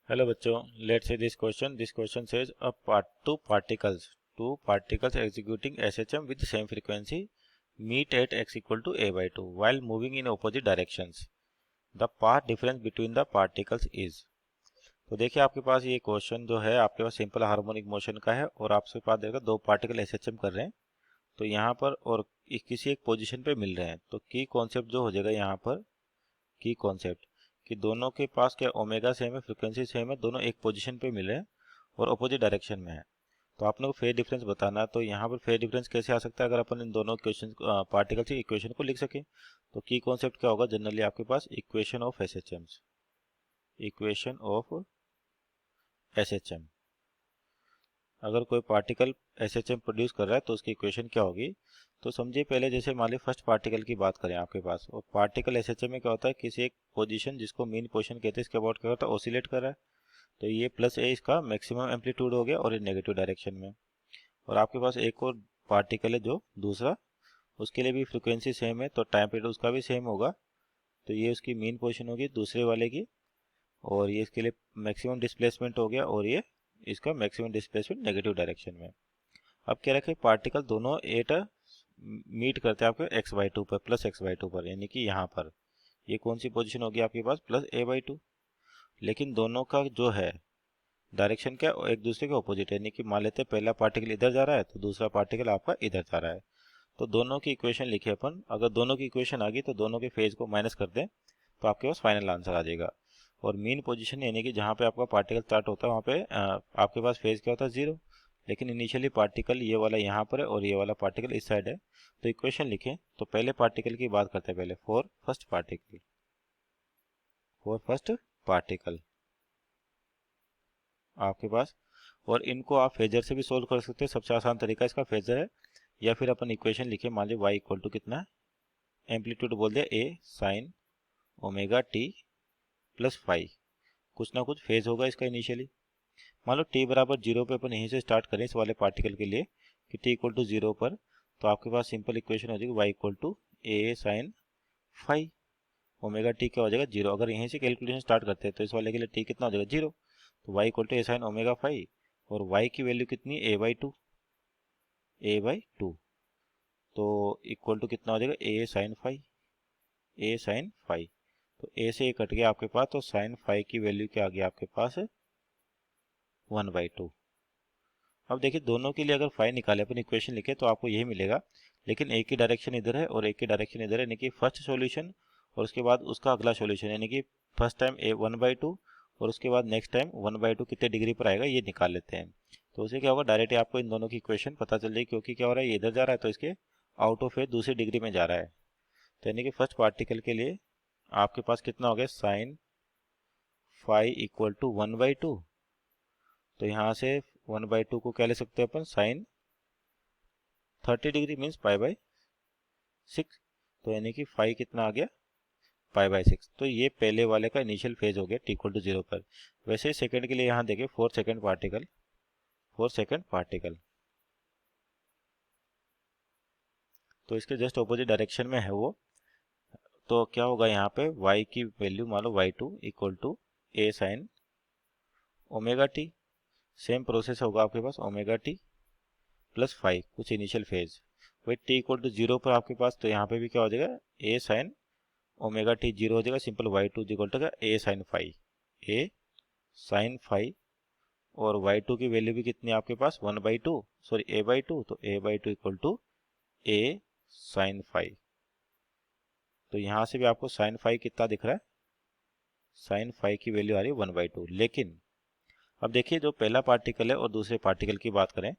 Hello बच्चों, let's see this question. This question says two particles executing SHM with the same frequency meet at x equal to a by 2 while moving in opposite directions. The path difference between the particles is. तो देखिए आपके पास ये question जो है आपके पास simple harmonic motion का है और आपके पास देखो दो पार्टिकल SHM कर रहे हैं। तो यहाँ पर और किसी एक पोजीशन पे मिल रहे हैं तो की कॉन्सेप्ट जो हो जाएगा यहाँ पर की कॉन्सेप्ट कि दोनों के पास क्या ओमेगा सेम है, फ्रिक्वेंसी सेम है, दोनों एक पोजीशन पे मिले हैं और अपोजिट डायरेक्शन में है। तो आपने को फेज डिफरेंस बताना है। तो यहाँ पर फेज डिफरेंस कैसे आ सकता है अगर अपन इन दोनों इक्वेशन पार्टिकल की इक्वेशन को लिख सके। तो की कॉन्सेप्ट क्या होगा जनरली आपके पास equation of SHM. Equation of SHM अगर कोई पार्टिकल एसएचएम प्रोड्यूस कर रहा है तो उसकी इक्वेशन क्या होगी। तो समझिए पहले जैसे मान ली फर्स्ट पार्टिकल की बात करें आपके पास और पार्टिकल एसएचएम में क्या होता है किसी एक पोजीशन जिसको मीन पोजीशन कहते हैं इसके अबाउट क्या होता है ऑसिलेट कर रहा है। तो ये प्लस ए इसका मैक्सिमम एम्पलीट्यूड हो गया और ये नेगेटिव डायरेक्शन में। और आपके पास एक और पार्टिकल है जो दूसरा उसके लिए भी फ्रिक्वेंसी सेम है तो टाइम पीरियड उसका भी सेम होगा। तो ये उसकी मीन पोजीशन होगी दूसरे वाले की और ये इसके लिए मैक्सिमम डिस्प्लेसमेंट हो गया और ये इसका मैक्सिमम डिस्प्लेसमेंट नेगेटिव डायरेक्शन में। अब क्या रखें पार्टिकल दोनों एट मीट करते हैं आपके एक्स बाई टू पर प्लस एक्स बाई टू पर यानी कि यहाँ पर ये कौन सी पोजीशन होगी आपके पास प्लस ए बाई टू। लेकिन दोनों का जो है डायरेक्शन क्या एक दूसरे के ऑपोजिट है यानी कि मान लेते हैं पहला पार्टिकल इधर जा रहा है तो दूसरा पार्टिकल आपका इधर जा रहा है। तो दोनों की इक्वेशन लिखे अपन अगर दोनों की इक्वेशन आ गई तो दोनों के फेज को माइनस कर दें तो आपके पास फाइनल आंसर आ जाएगा। और मीन पोजीशन यानी कि जहाँ पे आपका पार्टिकल स्टार्ट होता है वहाँ पे आपके पास फेज क्या होता है जीरो। लेकिन इनिशियली पार्टिकल ये वाला यहाँ पर है और ये वाला पार्टिकल इस साइड है। तो इक्वेशन लिखें तो पहले पार्टिकल की बात करते हैं पहले फॉर फर्स्ट पार्टिकल आपके पास। और इनको आप फेजर से भी सोल्व कर सकते हैं सबसे आसान तरीका इसका फेजर है। या फिर अपन इक्वेशन लिखे मान लीजिए y इक्वल टू कितना एम्पलीट्यूड बोल दिया a sign omega t plus five कुछ ना कुछ फेज होगा इसका इनिशियली। मान लो t बराबर जीरो पे अपन यहीं से स्टार्ट करें इस वाले पार्टिकल के लिए कि t इक्वल टू जीरो पर। तो आपके पास सिंपल इक्वेशन हो जाएगी y equal to a sine five omega t क्या हो जाएगा जीरो। अगर यहीं से कैलकुलेशन स्टार्ट करते हैं तो इस वाले के लिए t कितना हो जाएगा जीरो। तो y equal to a sine omega five और y की वैल्यू कितनी ए बाई टू तो इक्वल टू कितना हो जाएगा ए साइन फाइव। तो ए से ये कट गया आपके पास तो साइन फाइव की वैल्यू क्या आ गया आपके पास 1/2। अब देखिए दोनों के लिए अगर फाइव निकाले अपन इक्वेशन लिखे तो आपको यही मिलेगा। लेकिन एक की डायरेक्शन इधर है और एक की डायरेक्शन इधर है यानी कि फर्स्ट सॉल्यूशन और उसके बाद उसका अगला सॉल्यूशन यानी कि फर्स्ट टाइम ए 1/2 और उसके बाद नेक्स्ट टाइम 1/2 कितने डिग्री पर आएगा ये निकाल लेते हैं। तो उसे क्या होगा डायरेक्ट आपको इन दोनों की इक्वेशन पता चल जाएगी क्योंकि क्या हो रहा है ये इधर जा रहा है तो इसके आउट ऑफ ए दूसरी डिग्री में जा रहा है। तो यानी कि फर्स्ट पार्टिकल के लिए आपके पास कितना हो गया साइन फाइव इक्वल टू 1/2। तो यहाँ से 1/2 को क्या ले सकते हैं अपन साइन 30 डिग्री मीन्स पाई/6। तो यानी कि फाइव कितना आ गया पाई/6। तो ये पहले वाले का इनिशियल फेज हो गया t इक्वल टू जीरो पर। वैसे ही सेकंड के लिए यहाँ देखिए फोर सेकंड पार्टिकल तो इसके जस्ट ऑपोजिट डायरेक्शन में है वो। तो क्या होगा यहाँ पे y की वैल्यू मान लो y2 equal to a sine omega t. Same process होगा आपके पास ओमेगा टी प्लस फाइव कुछ इनिशियल फेज वही t इक्वल टू जीरो पर आपके पास। तो यहाँ पे भी क्या हो जाएगा a sine omega t zero हो जाएगा simple y2 equal to a sine five और y2 की वैल्यू भी कितनी है आपके पास 1/2 सॉरी a/2 तो a/2 equal to a sine five. तो यहाँ से भी आपको साइन फाइव कितना दिख रहा है साइन फाइव की वैल्यू आ रही है 1/2। लेकिन अब देखिए जो पहला पार्टिकल है और दूसरे पार्टिकल की बात करें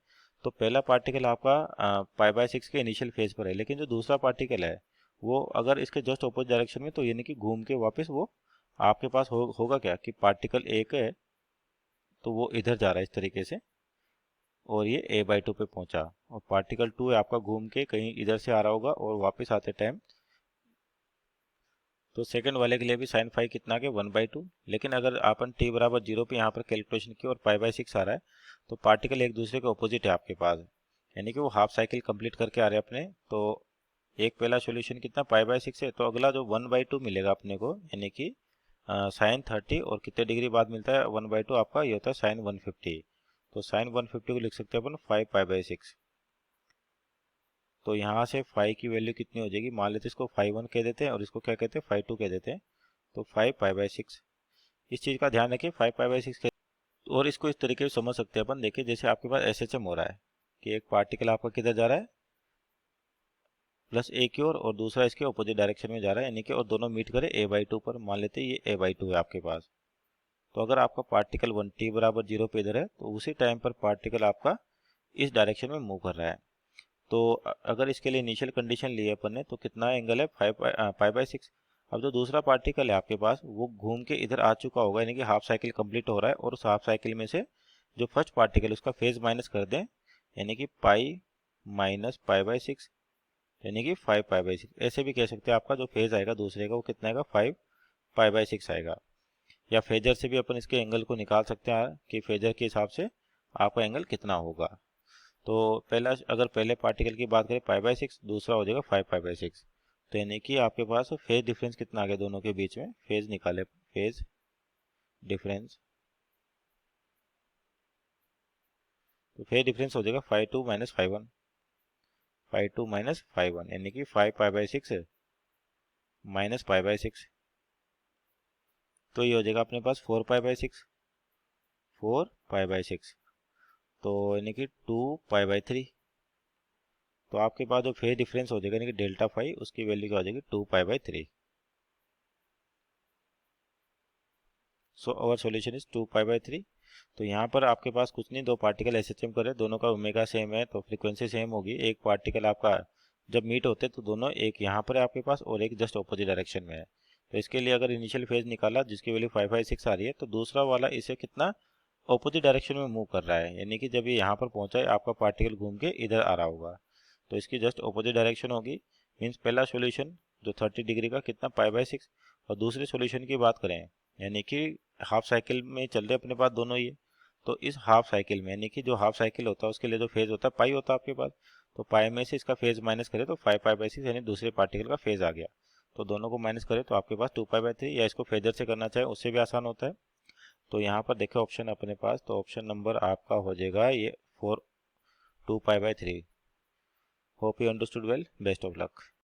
तो पहला पार्टिकल आपका पाई/6 के इनिशियल फेज पर है। लेकिन जो दूसरा पार्टिकल है वो अगर इसके जस्ट अपोजिट डायरेक्शन में तो यानी कि घूम के वापस वो आपके पास होगा क्या कि पार्टिकल एक है तो वो इधर जा रहा है इस तरीके से और ये a/2 पे पहुंचा और पार्टिकल टू है आपका घूम के कहीं इधर से आ रहा होगा और वापस आते टाइम। तो सेकंड वाले के लिए भी साइन फाइव कितना के 1/2। लेकिन अगर अपन t बराबर जीरो पे यहाँ पर कैलकुलेशन की और पाई/6 आ रहा है तो पार्टिकल एक दूसरे के ऑपोजिट है आपके पास यानी कि वो हाफ साइकिल कंप्लीट करके आ रहे हैं अपने। तो एक पहला सॉल्यूशन कितना पाई/6 है तो अगला जो 1/2 मिलेगा अपने को यानी कि साइन 30 और कितने डिग्री बाद मिलता है 1/2 आपका, ये होता है साइन 150। तो साइन 150 को लिख सकते हैं अपन 5π/6। तो यहाँ से फाई की वैल्यू कितनी हो जाएगी, मान लेते हैं इसको फाई 1 कह देते हैं और इसको क्या कहते हैं फाई 2 कह देते हैं। तो 5π/6, इस चीज़ का ध्यान रखिए 5π/6। और इसको इस तरीके से समझ सकते हैं अपन, देखिए जैसे आपके पास एसएचएम हो रहा है कि एक पार्टिकल आपका किधर जा रहा है प्लस ए की ओर और दूसरा इसके अपोजिट डायरेक्शन में जा रहा है, यानी कि और दोनों मीट करे a/2 पर। मान लेते हैं ये a/2 है आपके पास। तो अगर आपका पार्टिकल 1 t बराबर 0 पे इधर है तो उसी टाइम पर पार्टिकल आपका इस डायरेक्शन में मूव कर रहा है। तो अगर इसके लिए इनिशियल कंडीशन लिए अपन ने तो कितना एंगल है 5π/6। अब जो दूसरा पार्टिकल है आपके पास वो घूम के इधर आ चुका होगा, यानी कि हाफ साइकिल कंप्लीट हो रहा है, और उस हाफ साइकिल में से जो फर्स्ट पार्टिकल उसका फेज माइनस कर दें, यानी कि पाई माइनस π/6, यानी कि 5π/6। ऐसे भी कह सकते हैं आपका जो फेज आएगा दूसरे का वो कितना आएगा 5π/6 आएगा। या फेजर से भी अपन इसके एंगल को निकाल सकते हैं कि फेजर के हिसाब से आपका एंगल कितना होगा। तो पहला, अगर पहले पार्टिकल की बात करें π/6, दूसरा हो जाएगा 5π/6। तो यानी कि आपके पास फेज डिफरेंस कितना आ गया दोनों के बीच में, फेज निकाले, फेज डिफरेंस। तो फेज डिफरेंस हो जाएगा 5/2 - 5/1, 5/2 - 5/1, यानी कि 5π/6 माइनस π/6। तो ये हो जाएगा अपने पास 4π/6, 4π/6, तो यानी कि 2π/3। तो आपके पास जो फेज डिफरेंस हो जाएगा यानी कि डेल्टा फाई, उसकी वैल्यू क्या हो जाएगी 2π/3। So our solution is 2π/3। तो यहाँ पर आपके पास कुछ नहीं, दो पार्टिकल एसएचएम कर रहे हैं, दोनों का ओमेगा सेम है तो फ्रीक्वेंसी सेम होगी। एक पार्टिकल आपका जब मीट होते हैं तो दोनों, एक यहाँ पर है आपके पास और एक जस्ट ऑपोजिट डायरेक्शन में है। तो इसके लिए अगर इनिशियल फेज निकाला जिसकी वैल्यू 5/6 आ रही है, तो दूसरा वाला इसे कितना ऑपोजिट डायरेक्शन में मूव कर रहा है, यानी कि जब ये यहाँ पर पहुंचा है आपका पार्टिकल घूम के इधर आ रहा होगा, तो इसकी जस्ट ऑपोजिट डायरेक्शन होगी। मीन्स पहला सॉल्यूशन जो 30 डिग्री का कितना π/6, और दूसरे सॉल्यूशन की बात करें यानी कि हाफ साइकिल में चल रहे अपने पास दोनों ये, तो इस हाफ साइकिल में यानी कि जो हाफ साइकिल होता है उसके लिए जो फेज होता है पाई होता है आपके पास, तो पाई में से इसका फेज माइनस करें तो 5π/6 यानी दूसरे पार्टिकल का फेज आ गया। तो दोनों को माइनस करें तो आपके पास 2π/3, या इसको फेजर से करना चाहे उससे भी आसान होता है। तो यहाँ पर देखें ऑप्शन अपने पास, तो ऑप्शन नंबर आपका हो जाएगा ये 2π/3। Hope you understood well, best of luck.